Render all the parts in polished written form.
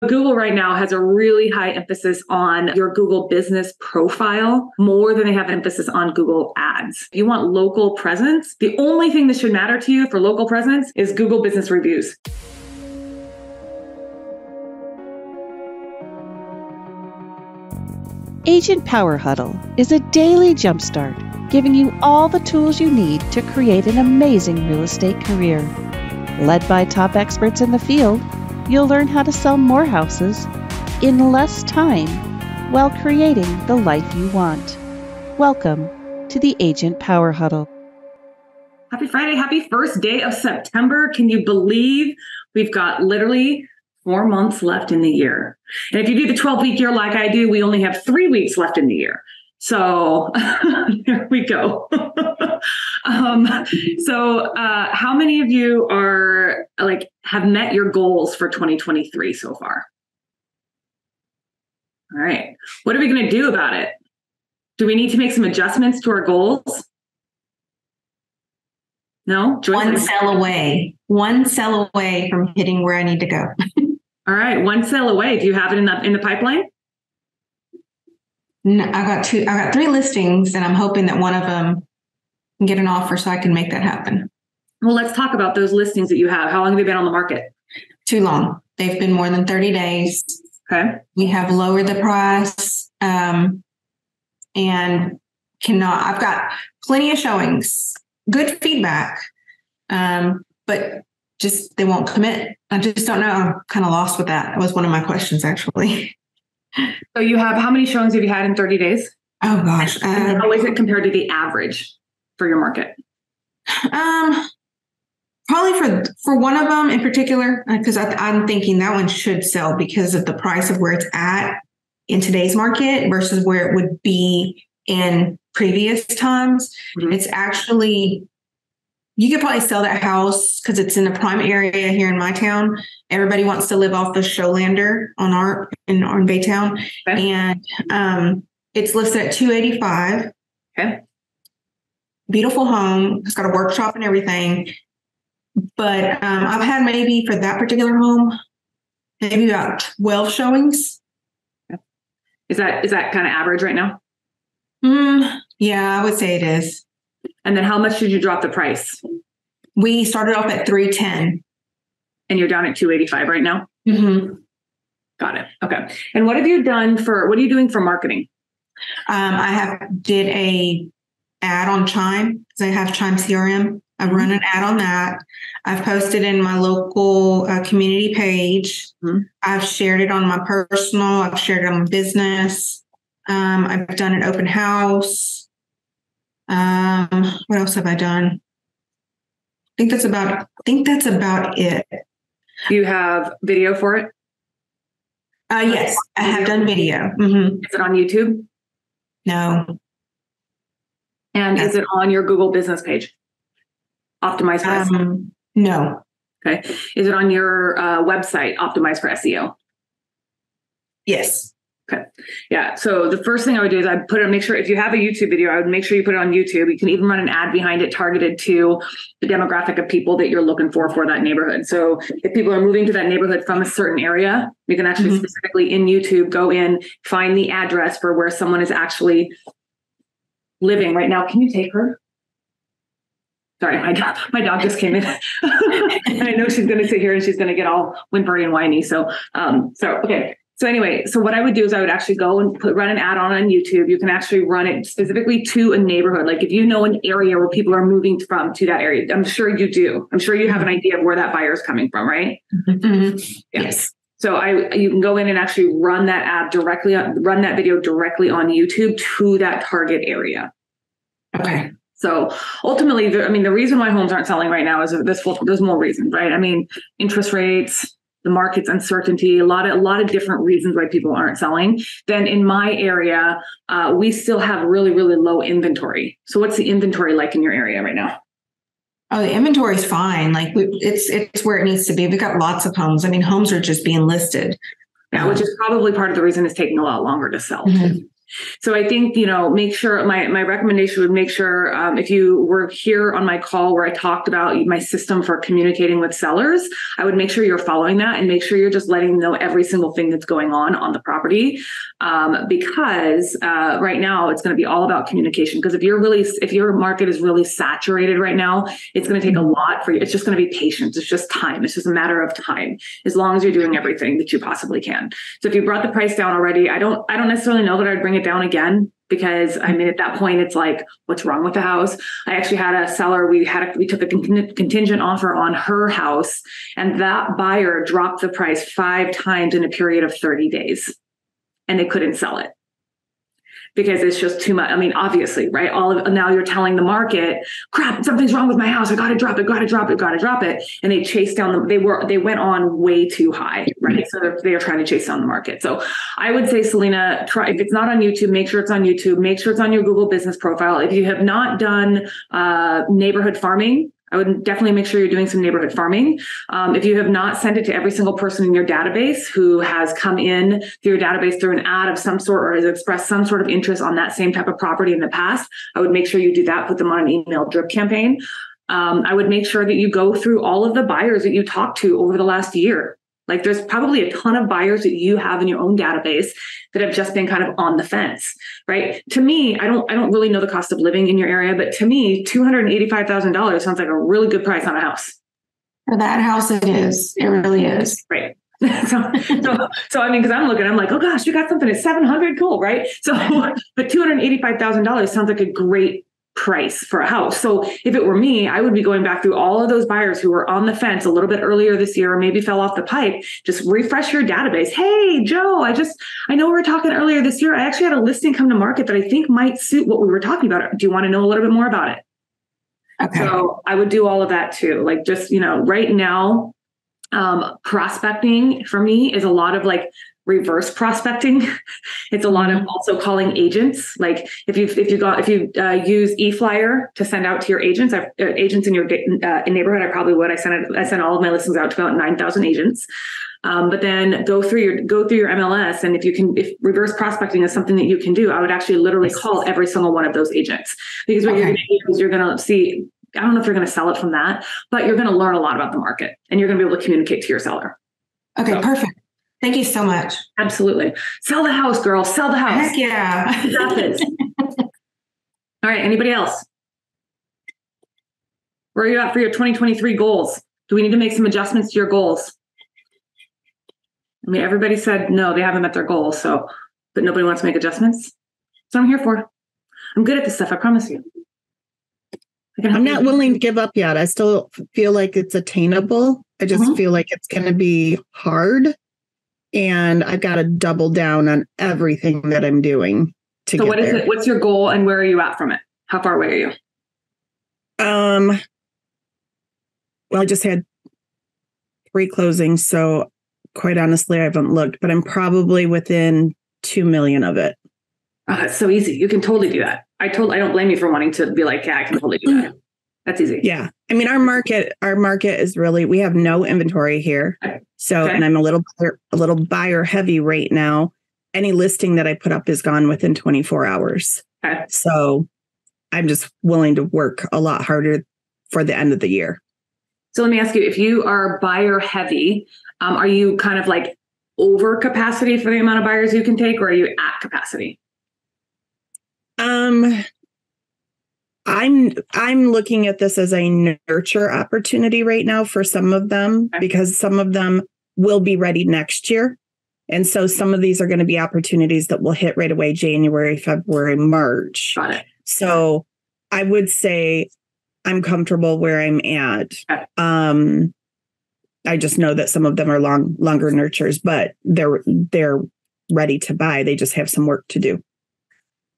Google right now has a really high emphasis on your Google business profile more than they have emphasis on Google ads. If you want local presence, the only thing that should matter to you for local presence is Google business reviews. Agent Power Huddle is a daily jumpstart, giving you all the tools you need to create an amazing real estate career. Led by top experts in the field, you'll learn how to sell more houses in less time while creating the life you want. Welcome to the Agent Power Huddle. Happy Friday. Happy first day of September. Can you believe we've got literally 4 months left in the year? And if you do the 12-week year like I do, we only have 3 weeks left in the year. So there we go. How many of you are have met your goals for 2023 so far? All right. What are we going to do about it? Do we need to make some adjustments to our goals? No? One sell away from hitting where I need to go. All right. One sale away. Do you have it in the pipeline? No, I got 3 listings, and I'm hoping that one of them can get an offer so I can make that happen. Well, let's talk about those listings that you have. How long have they been on the market? Too long. They've been more than 30 days. Okay. We have lowered the price, and I've got plenty of showings, good feedback, but just they won't commit. I just don't know. I'm kind of lost with that. That was one of my questions, actually. So you have, how many showings have you had in 30 days? Oh gosh. How is it compared to the average for your market? Probably for one of them in particular, because I'm thinking that one should sell because of the price of where it's at in today's market versus where it would be in previous times. Mm-hmm. It's actually, you could probably sell that house because it's in a prime area here in my town. Everybody wants to live off the Showlander in Baytown. Okay. And it's listed at $285. Okay. Beautiful home. It's got a workshop and everything. But I've had maybe for that particular home, maybe about 12 showings. Okay. Is that kind of average right now? Yeah, I would say it is. And then how much did you drop the price? We started off at $310. And you're down at $285 right now? Mm-hmm. Got it. Okay. And what are you doing for marketing? I did a ad on Chime because I have Chime CRM. I've run an ad on that. I've posted in my local community page. Mm-hmm. I've shared it on my personal. I've shared it on my business. I've done an open house. What else have I done? I think that's about it. Do you have video for it? Yes, I have done video. Mm-hmm. Is it on YouTube? No. And is it on your Google business page? Optimized for SEO? No. Okay. Is it on your website, optimized for SEO? Yes. Okay. Yeah. So the first thing I would do is make sure if you have a YouTube video, I would make sure you put it on YouTube. You can even run an ad behind it targeted to the demographic of people that you're looking for that neighborhood. So if people are moving to that neighborhood from a certain area, you can actually specifically in YouTube go in, find the address for where someone is actually living right now. Can you take her? Sorry, my dog just came in. And I know she's going to sit here and she's going to get all whimpery and whiny. So okay. So anyway, so what I would do is I would actually go and run an ad on YouTube. You can actually run it specifically to a neighborhood. Like if you know an area where people are moving from to that area, I'm sure you do. I'm sure you have an idea of where that buyer is coming from, right? Mm-hmm. Yeah. Yes. So you can go in and actually run that video directly on YouTube to that target area. Okay. So ultimately, the reason why homes aren't selling right now is there's more reasons, right? Interest rates, the market's uncertainty, a lot of different reasons why people aren't selling. Then in my area, we still have really, really low inventory. So what's the inventory like in your area right now? Oh, the inventory is fine. It's where it needs to be. We've got lots of homes. Homes are just being listed. Yeah, which is probably part of the reason it's taking a lot longer to sell. Mm-hmm. So I think, make sure my recommendation would make sure if you were here on my call where I talked about my system for communicating with sellers, I would make sure you're following that and make sure you're just letting them know every single thing that's going on the property. Because right now it's going to be all about communication. Because if your market is really saturated right now, it's going to take a lot for you. It's just going to be patience. It's just time. It's just a matter of time, as long as you're doing everything that you possibly can. So if you brought the price down already, I don't necessarily know that I'd bring it down again, because at that point it's like, what's wrong with the house? I actually had a seller, we took a contingent offer on her house, and that buyer dropped the price 5 times in a period of 30 days, and they couldn't sell it because it's just too much. Obviously, right? Now you're telling the market, crap, something's wrong with my house. I got to drop it. And they chased down they went on way too high, right? So they're trying to chase down the market. So I would say, Selena, if it's not on YouTube, make sure it's on YouTube, make sure it's on your Google business profile. If you have not done neighborhood farming, I would definitely make sure you're doing some neighborhood farming. If you have not sent it to every single person in your database who has come in through your database through an ad of some sort or has expressed some sort of interest on that same type of property in the past, I would make sure you do that, put them on an email drip campaign. I would make sure that you go through all of the buyers that you talked to over the last year. Like, there's probably a ton of buyers that you have in your own database that have just been kind of on the fence, right? To me, I don't really know the cost of living in your area, but to me, $285,000 sounds like a really good price on a house. For that house, it is. It really is. Right. So because I'm like, oh gosh, you got something at 700, cool, right? So, but $285,000 sounds like a great price for a house. So if it were me, I would be going back through all of those buyers who were on the fence a little bit earlier this year, or maybe fell off the pipe. Just refresh your database. Hey, Joe, I know we were talking earlier this year. I actually had a listing come to market that I think might suit what we were talking about. Do you want to know a little bit more about it? Okay. So I would do all of that too. Like, just, right now, prospecting for me is a lot of like reverse prospecting. It's a lot of also calling agents. Like if you use eFlyer to send out to your agents, agents in your neighborhood, I probably would. I sent all of my listings out to about 9,000 agents. But then go through your MLS, and if reverse prospecting is something that you can do, I would actually literally call every single one of those agents, because what you're going to do is you're going to see. I don't know if you're going to sell it from that, but you're going to learn a lot about the market, and you're going to be able to communicate to your seller. Okay, perfect. Thank you so much. Absolutely. Sell the house, girl. Sell the house. Heck yeah. You got this. All right. Anybody else? Where are you at for your 2023 goals? Do we need to make some adjustments to your goals? Everybody said no, they haven't met their goals. But nobody wants to make adjustments. That's what I'm here for. I'm good at this stuff. I promise you. I'm not willing to give up yet. I still feel like it's attainable. I just feel like it's going to be hard. And I've got to double down on everything that I'm doing to get there. So what is it? What's your goal, and where are you at from it? How far away are you? Well, I just had 3 closings. So quite honestly, I haven't looked, but I'm probably within 2 million of it. Oh, that's so easy. You can totally do that. I don't blame you for wanting to be like, yeah, I can totally do that. That's easy. Yeah. Our market is really, we have no inventory here. So, and I'm a little buyer heavy right now. Any listing that I put up is gone within 24 hours. Okay. So I'm just willing to work a lot harder for the end of the year. So let me ask you, if you are buyer heavy, are you kind of like over capacity for the amount of buyers you can take, or are you at capacity? I'm looking at this as a nurture opportunity right now for some of them, because some of them will be ready next year. And so some of these are going to be opportunities that will hit right away, January, February, March. Got it. So I would say I'm comfortable where I'm at. Okay. I just know that some of them are longer nurtures, but they're ready to buy. They just have some work to do.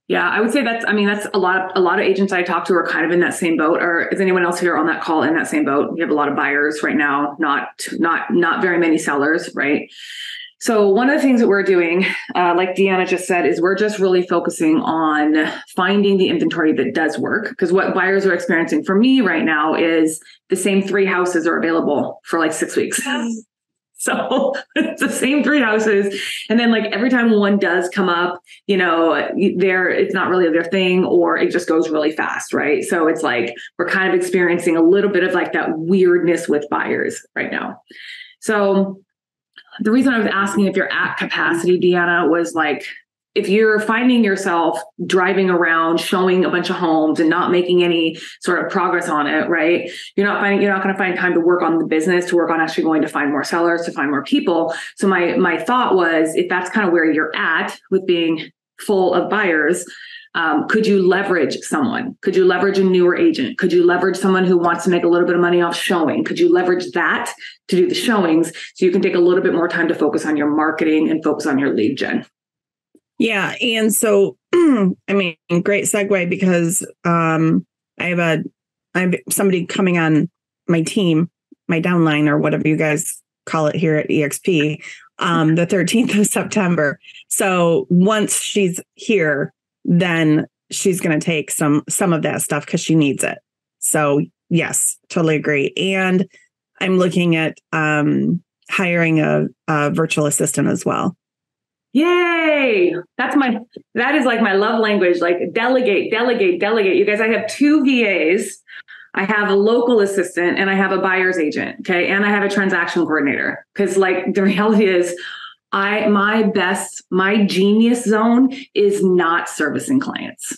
Yeah, I would say that's a lot of agents I talk to are kind of in that same boat. Or is anyone else here on that call in that same boat? We have a lot of buyers right now, not very many sellers, right? So one of the things that we're doing, like Deanna just said, is we're just really focusing on finding the inventory that does work. Because what buyers are experiencing for me right now is the same 3 houses are available for like 6 weeks. So it's the same 3 houses. And then like every time one does come up, it's not really their thing, or it just goes really fast. Right. So it's like, we're kind of experiencing a little bit of like that weirdness with buyers right now. So the reason I was asking if you're at capacity, Deanna, was like, if you're finding yourself driving around, showing a bunch of homes and not making any sort of progress on it, right? You're not going to find time to work on the business, to work on actually going to find more sellers, to find more people. So my thought was, if that's kind of where you're at with being full of buyers, could you leverage someone? Could you leverage a newer agent? Could you leverage someone who wants to make a little bit of money off showing? Could you leverage that to do the showings so you can take a little bit more time to focus on your marketing and focus on your lead gen? Yeah. And so, great segue, because I have somebody coming on my team, my downline, or whatever you guys call it here at EXP, the 13th of September. So once she's here, then she's going to take some of that stuff because she needs it. So yes, totally agree. And I'm looking at hiring a virtual assistant as well. Yay. That is like my love language, like delegate. You guys, I have 2 VAs. I have a local assistant and I have a buyer's agent. Okay. And I have a transaction coordinator. Cause like the reality is my genius zone is not servicing clients,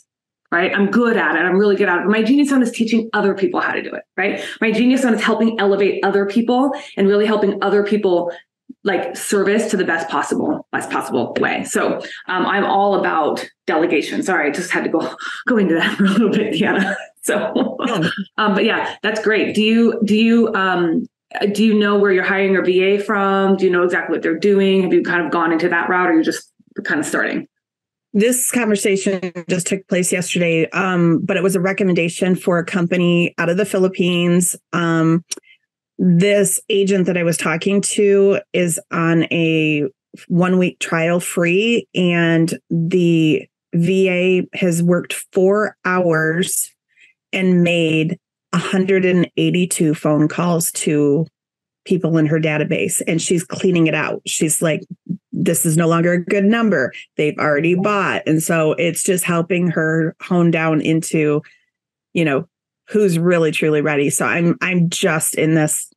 right? I'm good at it. I'm really good at it. But my genius zone is teaching other people how to do it, right? My genius zone is helping elevate other people and really helping other people like service to the best possible way. So I'm all about delegation. Sorry, I just had to go into that for a little bit, Deanna. So, but yeah, that's great. Do you know where you're hiring your VA from? Do you know exactly what they're doing? Have you kind of gone into that route, or you're just kind of starting? This conversation just took place yesterday, but it was a recommendation for a company out of the Philippines. This agent that I was talking to is on a 1-week trial free, and the VA has worked 4 hours and made 182 phone calls to people in her database, and she's cleaning it out. She's like, this is no longer a good number. They've already bought. And so it's just helping her hone down into, who's really truly ready. So I'm just in this,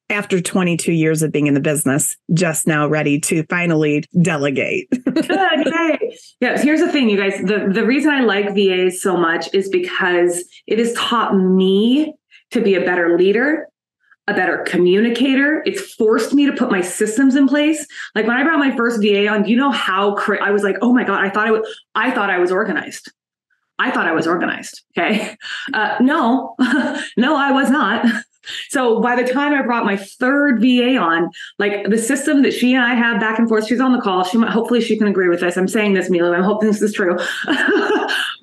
after 22 years of being in the business, just now ready to finally delegate. Good. Yay. Yeah. Here's the thing, you guys. The reason I like VAs so much is because it has taught me to be a better leader, a better communicator. It's forced me to put my systems in place. Like when I brought my first VA on, how I was like, oh my God, I thought I was organized. Okay. No, I was not. So by the time I brought my third VA on, like the system that she and I have back and forth, she's on the call. Hopefully she can agree with this. I'm saying this, Milo. I'm hoping this is true.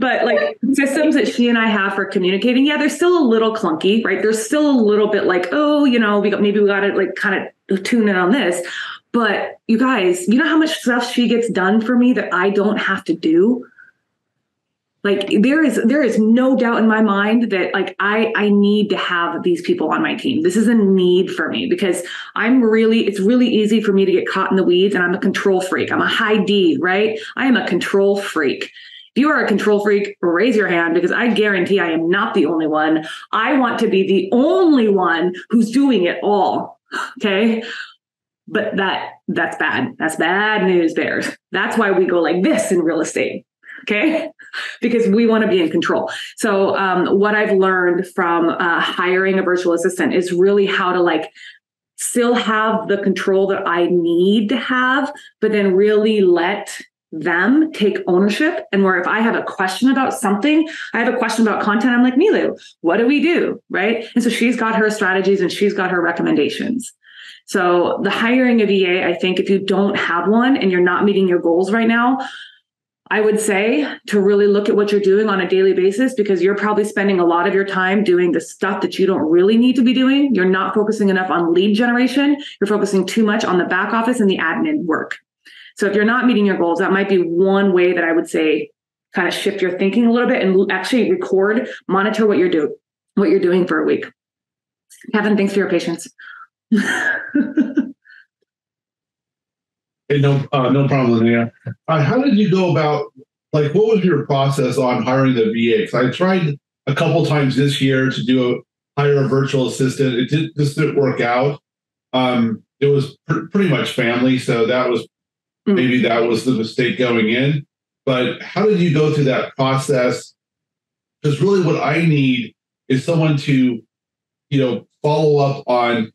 But like systems that she and I have for communicating, yeah, they're still a little clunky, right? There's still a little bit like, we got to like kind of tune in on this. But you guys, you know how much stuff she gets done for me that I don't have to do? Like there is no doubt in my mind that like I need to have these people on my team. This is a need for me because it's really easy for me to get caught in the weeds, and I'm a control freak. I'm a high D, right? I am a control freak. If you are a control freak, raise your hand, because I guarantee I am not the only one. I want to be the only one who's doing it all. Okay. But that's bad. That's bad news bears. That's why we go like this in real estate. Okay. Because we want to be in control. So what I've learned from hiring a virtual assistant is really how to like still have the control that I need to have, but then really let them take ownership. And where if I have a question about something, I have a question about content, I'm like, Milu, what do we do? Right. And so she's got her strategies and she's got her recommendations. So the hiring a VA, I think if you don't have one and you're not meeting your goals right now, I would say to really look at what you're doing on a daily basis, because you're probably spending a lot of your time doing the stuff that you don't really need to be doing. You're not focusing enough on lead generation. You're focusing too much on the back office and the admin work. So if you're not meeting your goals, that might be one way that I would say kind of shift your thinking a little bit and actually monitor what you're doing for a week. Kevin, thanks for your patience. Hey, no problem, Lynea. How did you go about, like, what was your process on hiring the VA? Because I tried a couple times this year to hire a virtual assistant. This didn't work out. It was pretty much family, so maybe that was the mistake going in. But how did you go through that process? Because really, what I need is someone to, follow up on.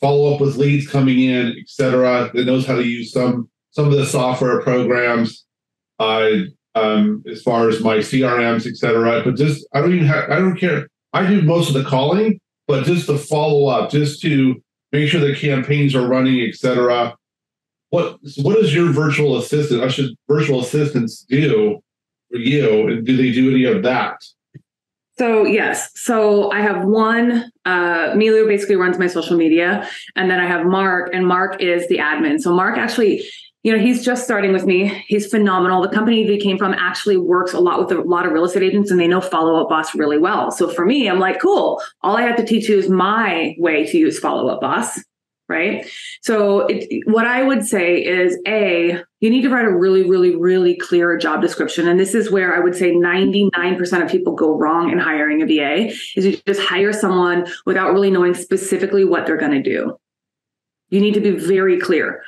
Follow up with leads coming in, et cetera, that knows how to use some of the software programs, as far as my CRMs, et cetera. But I don't care. I do most of the calling, but just the follow up, just to make sure the campaigns are running, et cetera. What does your virtual assistants do for you, and do they do any of that? So yes. So I have one, Milu basically runs my social media. And then I have Mark, and Mark is the admin. So Mark actually, he's just starting with me. He's phenomenal. The company they came from actually works a lot with a lot of real estate agents, and they know Follow Up Boss really well. So for me, I'm like, cool. All I have to teach you is my way to use Follow Up Boss. Right. So what I would say is, you need to write a really, really, really clear job description. And this is where I would say 99% of people go wrong in hiring a VA, is you just hire someone without really knowing specifically what they're going to do. You need to be very clear.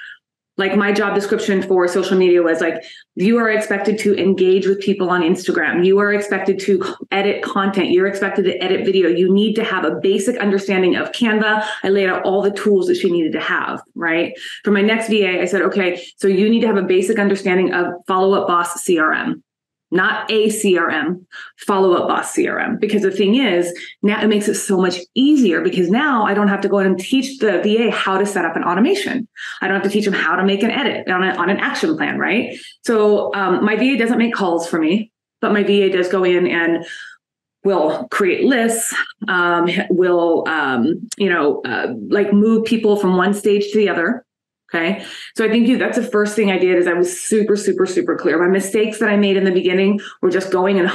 Like my job description for social media was like, you are expected to engage with people on Instagram. You are expected to edit content. You're expected to edit video. You need to have a basic understanding of Canva. I laid out all the tools that she needed to have, right? For my next VA, I said, okay, so you need to have a basic understanding of Follow Up Boss CRM. Not a CRM, Follow Up Boss CRM. Because the thing is, now it makes it so much easier, because now I don't have to go in and teach the VA how to set up an automation. I don't have to teach them how to make an edit on an action plan, right? So my VA doesn't make calls for me, but my VA does go in and will create lists, will move people from one stage to the other. Okay. So I think that's the first thing I did, is I was super, super, super clear. My mistakes that I made in the beginning were just going and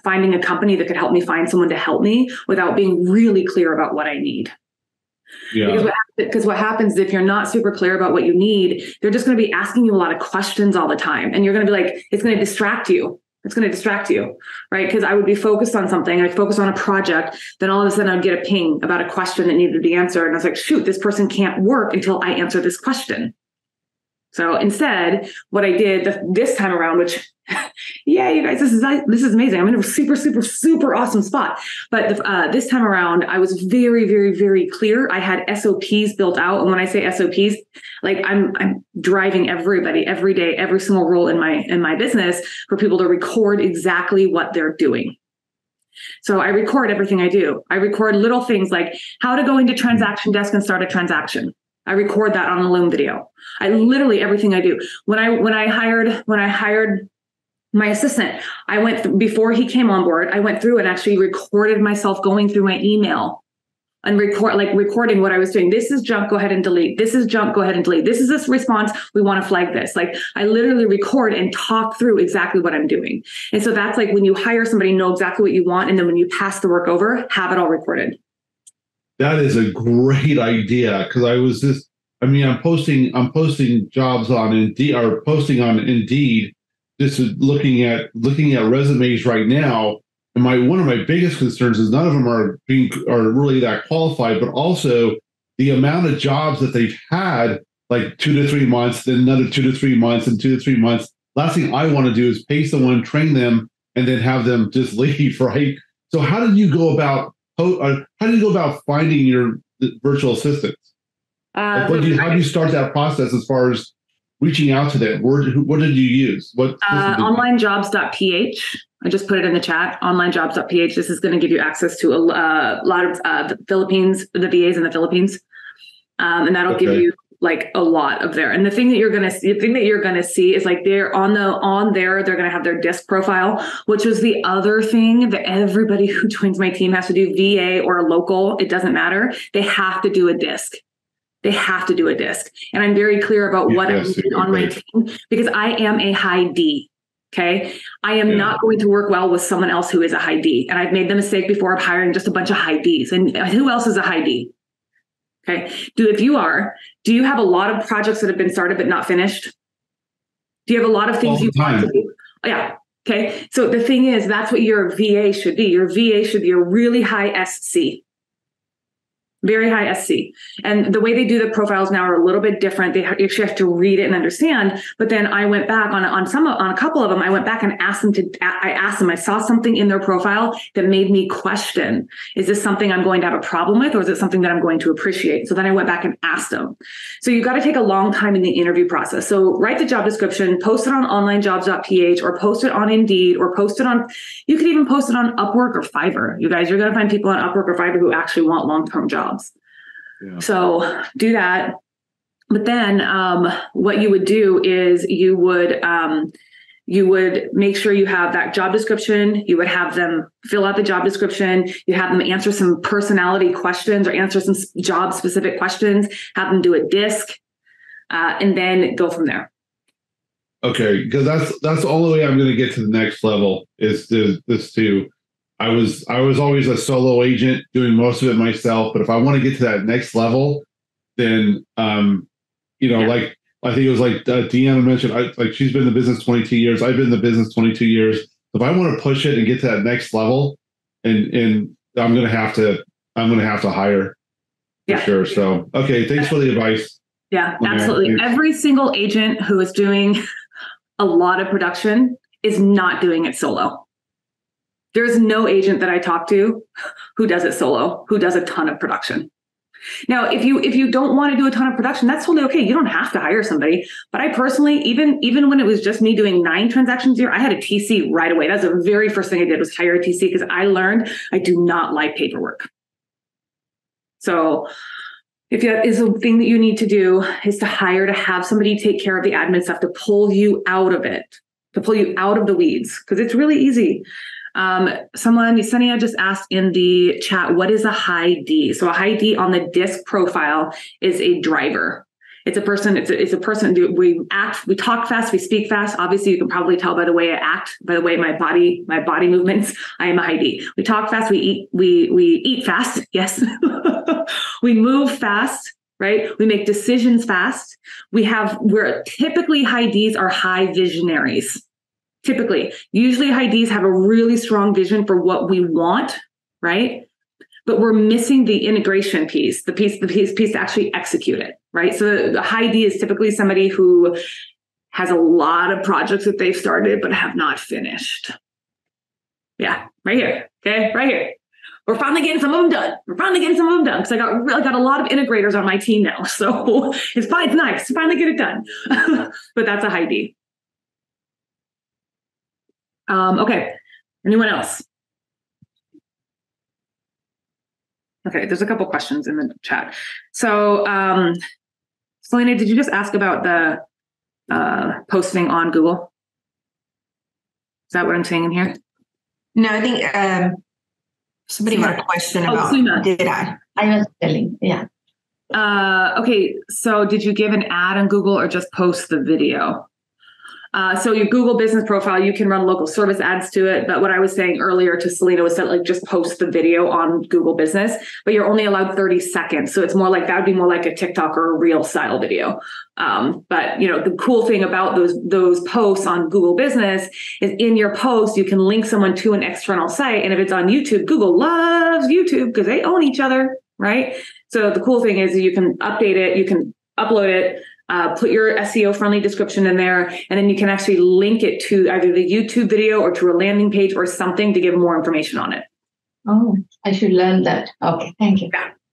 finding a company that could help me find someone to help me without being really clear about what I need. Yeah. Because what happens if you're not super clear about what you need, they're just going to be asking you a lot of questions all the time. And you're going to be like, it's going to distract you. It's going to distract you, right? Because I would be focused on something. I'd focus on a project. Then all of a sudden I'd get a ping about a question that needed to be answered. And I was like, shoot, this person can't work until I answer this question. So instead, what I did this time around, which, yeah, you guys, this is amazing. I'm in a super, super, super awesome spot. But this time around, I was very, very, very clear. I had SOPs built out. And when I say SOPs, like I'm driving everybody every day, every single role in my business, for people to record exactly what they're doing. So I record everything I do. I record little things like how to go into transaction desk and start a transaction. I record that on a Loom video. I literally everything I do. When I hired my assistant, before he came on board, I went through and actually recorded myself going through my email and recording what I was doing. This is junk, go ahead and delete. This is junk, go ahead and delete. This is this response. We want to flag this. Like I literally record and talk through exactly what I'm doing. And so that's like when you hire somebody, know exactly what you want. And then when you pass the work over, have it all recorded. That is a great idea, because I'm posting jobs on Indeed, or posting on Indeed, just looking at resumes right now. And one of my biggest concerns is none of them are really that qualified, but also the amount of jobs that they've had, like 2 to 3 months, then another 2 to 3 months, and 2 to 3 months. Last thing I want to do is pay someone, train them, and then have them just leave, right? So how did you go about finding your virtual assistants? How do you start that process as far as reaching out to them? What did you use? Onlinejobs.ph. I just put it in the chat. Onlinejobs.ph. This is going to give you access to a lot of the VAs in the Philippines, and that'll give you like a lot of there. And the thing that you're going to see is like they're they're going to have their disc profile, which is the other thing that everybody who joins my team has to do, VA or local. It doesn't matter. They have to do a disc. They have to do a disc. And I'm very clear about what I need on my team, because I am a high D. Okay. I am not going to work well with someone else who is a high D. And I've made the mistake before of hiring just a bunch of high Ds. And who else is a high D? Okay. If you are, do you have a lot of projects that have been started but not finished? Do you have a lot of things you want to do? Yeah. Okay. So the thing is, that's what your VA should be. Your VA should be a really high SC. Very high SC. And the way they do the profiles now are a little bit different. They actually have to read it and understand. But then I went back on a couple of them. I went back and asked them I saw something in their profile that made me question, is this something I'm going to have a problem with, or is it something that I'm going to appreciate? So then I went back and asked them. So you've got to take a long time in the interview process. So write the job description, post it on onlinejobs.ph, or post it on Indeed, or you could even post it on Upwork or Fiverr. You guys, you're going to find people on Upwork or Fiverr who actually want long-term jobs. Yeah. So do that. But then what you would do is you would make sure you have that job description. You would have them fill out the job description. You have them answer some personality questions or answer some job specific questions, have them do a disc, and then go from there. Okay. Because that's the only way I'm going to get to the next level is this too. I was always a solo agent doing most of it myself, but if I want to get to that next level, then like I think it was like Deanna mentioned, like she's been in the business 22 years. I've been in the business 22 years. If I want to push it and get to that next level, and I'm gonna have to hire for sure. So okay, thanks for the advice. Yeah, absolutely. Thanks. Every single agent who is doing a lot of production is not doing it solo. There's no agent that I talk to who does it solo, who does a ton of production. Now, if you don't want to do a ton of production, that's totally okay. You don't have to hire somebody. But I personally, even when it was just me doing 9 transactions a year, I had a TC right away. That's the very first thing I did was hire a TC because I learned I do not like paperwork. So if that is a thing that you need to do, is to have somebody take care of the admin stuff to pull you out of it, to pull you out of the weeds, because it's really easy. Lynea just asked in the chat, what is a high D? So a high D on the disc profile is a driver. It's a person. It's a person. We talk fast, we speak fast. Obviously, you can probably tell by the way I act, by the way my body movements. I am a high D. We talk fast. We eat fast. Yes, we move fast. Right. We make decisions fast. We're typically high Ds are high visionaries. Typically, usually high Ds have a really strong vision for what we want, right? But we're missing the integration piece, the piece to actually execute it, right? So the high D is typically somebody who has a lot of projects that they've started but have not finished. Yeah, right here. Okay, right here. We're finally getting some of them done. Because I got a lot of integrators on my team now. So it's fine. It's nice to finally get it done. But that's a high D. Okay. Anyone else? Okay. There's a couple questions in the chat. So, Lynea, did you just ask about the posting on Google? Is that what I'm saying in here? No, I think somebody had a question about, did I? I was telling, yeah. Okay. So did you give an ad on Google or just post the video? So your Google business profile, you can run local service ads to it. But what I was saying earlier to Selena was that just post the video on Google business, but you're only allowed 30 seconds. So it's more like, that would be more like a TikTok or a reel style video. But the cool thing about those posts on Google business is in your post, you can link someone to an external site. And if it's on YouTube, Google loves YouTube because they own each other, right? So the cool thing is you can update it, you can upload it, put your SEO friendly description in there, and then you can actually link it to either the YouTube video or to a landing page or something to give more information on it. Oh, I should learn that. Okay, thank you.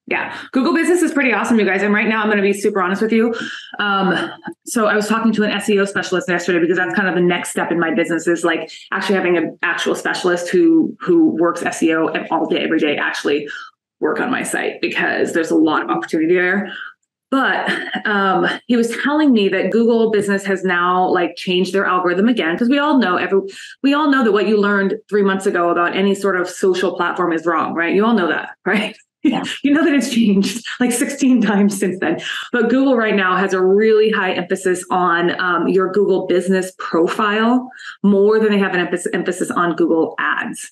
Yeah. Google Business is pretty awesome, you guys. And right now I'm going to be super honest with you. So I was talking to an SEO specialist yesterday because that's kind of the next step in my business is actually having an actual specialist who works SEO all day, every day, actually work on my site because there's a lot of opportunity there. But he was telling me that Google Business has now changed their algorithm again, because we all know that what you learned 3 months ago about any sort of social platform is wrong, right? You all know that, right? Yeah. You know that it's changed 16 times since then. But Google right now has a really high emphasis on your Google Business profile more than they have an emphasis on Google Ads.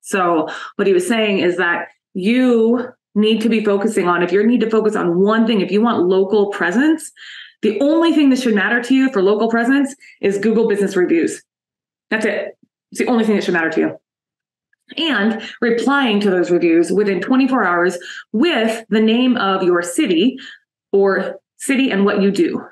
So what he was saying is that you need to be focusing on, if you need to focus on one thing, if you want local presence, the only thing that should matter to you for local presence is Google business reviews. That's it. It's the only thing that should matter to you. And replying to those reviews within 24 hours with the name of your city and what you do.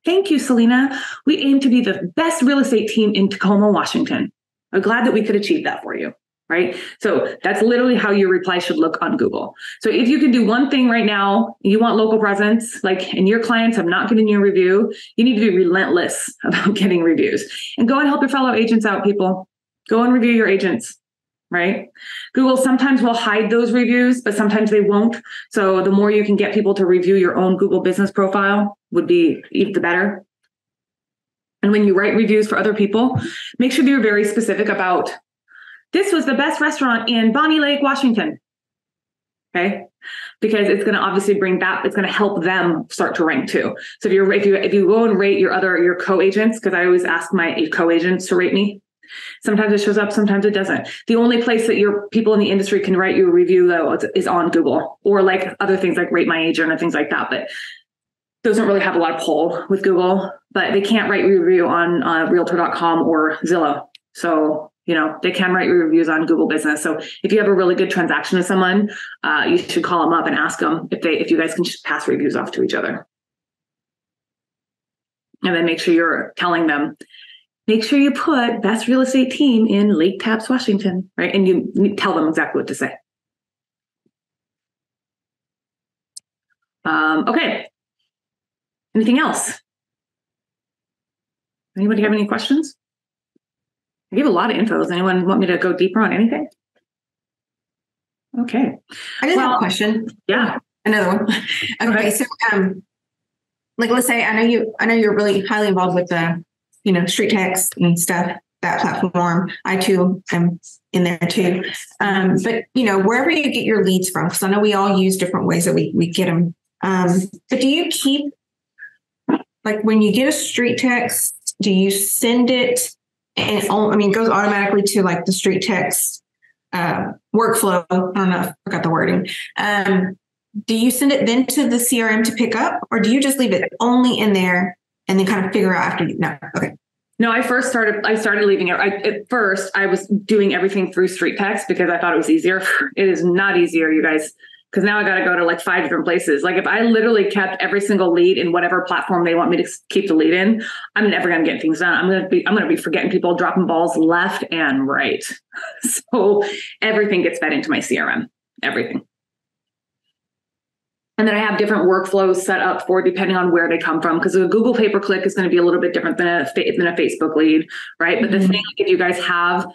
Thank you, Selena. We aim to be the best real estate team in Tacoma, Washington. I'm glad that we could achieve that for you, right? So that's literally how your reply should look on Google. So if you can do one thing right now, you want local presence, and your clients have not given you a review, you need to be relentless about getting reviews. And go and help your fellow agents out, people. Go and review your agents. Right? Google sometimes will hide those reviews, but sometimes they won't. So the more you can get people to review your own Google business profile would be even the better. And when you write reviews for other people, make sure that you're very specific about, this was the best restaurant in Bonnie Lake, Washington. Okay? Because it's going to obviously it's going to help them start to rank too. So if you go and rate your co-agents, because I always ask my co-agents to rate me. Sometimes it shows up, sometimes it doesn't. The only place that your people in the industry can write you a review, though, is on Google, or other things like Rate My Agent and things like that. But those don't really have a lot of pull with Google, but they can't write your review on Realtor.com or Zillow. So, they can write your reviews on Google Business. So if you have a really good transaction with someone, you should call them up and ask them if you guys can just pass reviews off to each other. And then make sure you're telling them, make sure you put best real estate team in Lake Tapps, Washington, right? And you tell them exactly what to say. Okay. Anything else? Anybody have any questions? I gave a lot of info. Does anyone want me to go deeper on anything? Okay. I just have a question. Yeah. Another one. Okay. So, let's say, I know you're really highly involved with the street text and stuff, that platform. I too am in there too. But wherever you get your leads from, because I know we all use different ways that we get them. But do you keep, when you get a street text, do you send it and it goes automatically to the street text workflow? I don't know, I forgot the wording. Do you send it then to the CRM to pick up, or do you just leave it only in there and then kind of figure out after no? Okay. No, I started leaving it. At first, I was doing everything through street text because I thought it was easier. It is not easier, you guys, because now I got to go to 5 different places. If I literally kept every single lead in whatever platform they want me to keep the lead in, I'm never going to get things done. I'm going to be forgetting people, dropping balls left and right. So everything gets fed into my CRM, everything. And then I have different workflows set up for depending on where they come from, because a Google pay-per-click is going to be a little bit different than a Facebook lead, right? But the thing, if you guys have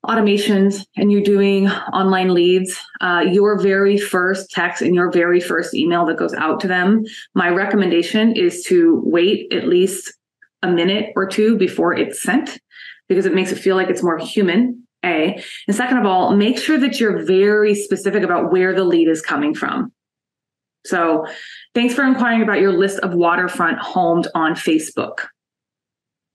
automations and you're doing online leads, your very first text and your very first email that goes out to them, my recommendation is to wait at least a minute or two before it's sent, because it makes it feel like it's more human, A. And second of all, make sure that you're very specific about where the lead is coming from. So thanks for inquiring about your list of waterfront homes on Facebook.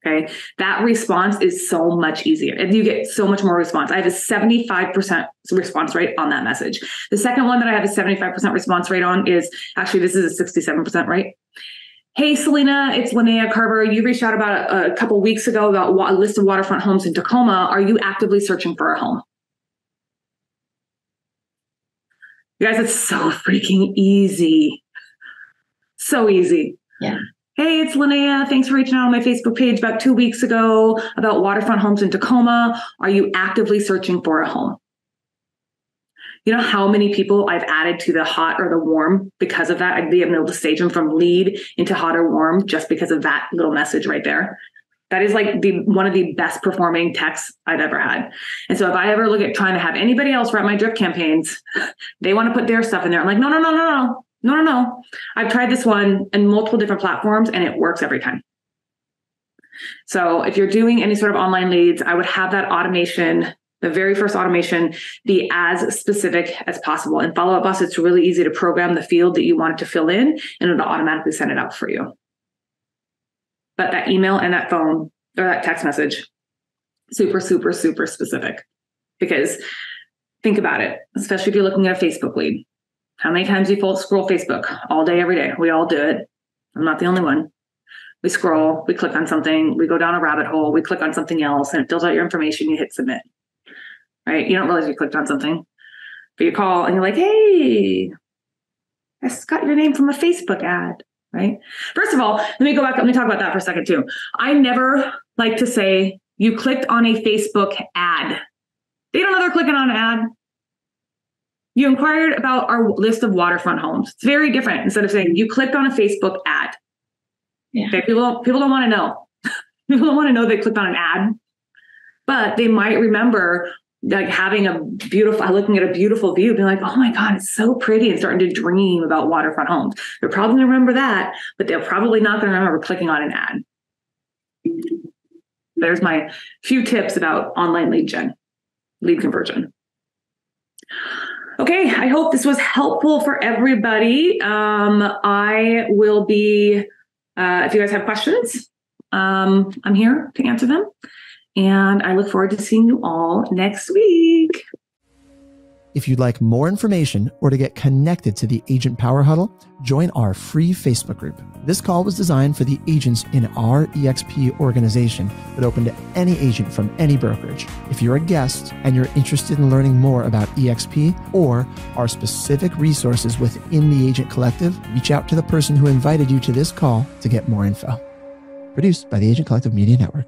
Okay. That response is so much easier. And you get so much more response. I have a 75% response rate on that message. The second one that I have a 75% response rate on is actually, this is a 67% rate. Hey, Selena, it's Lynea, Carver. You reached out about a couple weeks ago about a list of waterfront homes in Tacoma. Are you actively searching for a home? You guys, it's so freaking easy. So easy. Yeah. Hey, it's Lynea. Thanks for reaching out on my Facebook page about 2 weeks ago about waterfront homes in Tacoma. Are you actively searching for a home? You know how many people I've added to the hot or the warm because of that? I'd be able to stage them from lead into hot or warm just because of that little message right there. That is one of the best performing texts I've ever had. And so if I ever look at trying to have anybody else write my drip campaigns, they want to put their stuff in there. I'm like, no. I've tried this one in multiple different platforms and it works every time. So if you're doing any sort of online leads, I would have that automation, the very first automation, be as specific as possible. In Follow Up Boss, it's really easy to program the field that you want it to fill in and it'll automatically send it out for you. But that email and that phone or that text message, super, super, super specific. Because Think about it, especially if you're looking at a Facebook lead. How many times do you scroll Facebook all day, every day? We all do it. I'm not the only one. We scroll, we click on something, we go down a rabbit hole, we click on something else, and it fills out your information, you hit submit. Right? You don't realize you clicked on something. But you call and you're like, hey, I just got your name from a Facebook ad, right? First of all, let me go back. Let me talk about that for a second too. I never like to say you clicked on a Facebook ad. They don't know they're clicking on an ad. You inquired about our list of waterfront homes. It's very different instead of saying you clicked on a Facebook ad. Yeah. Okay, people don't want to know. People don't want to know they clicked on an ad, but they might remember like looking at a beautiful view, being like, oh my God, it's so pretty, and starting to dream about waterfront homes. They're probably going to remember that, but they're probably not going to remember clicking on an ad. There's my few tips about online lead conversion. Okay, I hope this was helpful for everybody. I will be, if you guys have questions, I'm here to answer them. And I look forward to seeing you all next week. If you'd like more information or to get connected to the Agent Power Huddle, join our free Facebook group. This call was designed for the agents in our EXP organization, but open to any agent from any brokerage. If you're a guest and you're interested in learning more about EXP or our specific resources within the Agent Collective, reach out to the person who invited you to this call to get more info. Produced by the Agent Collective Media Network.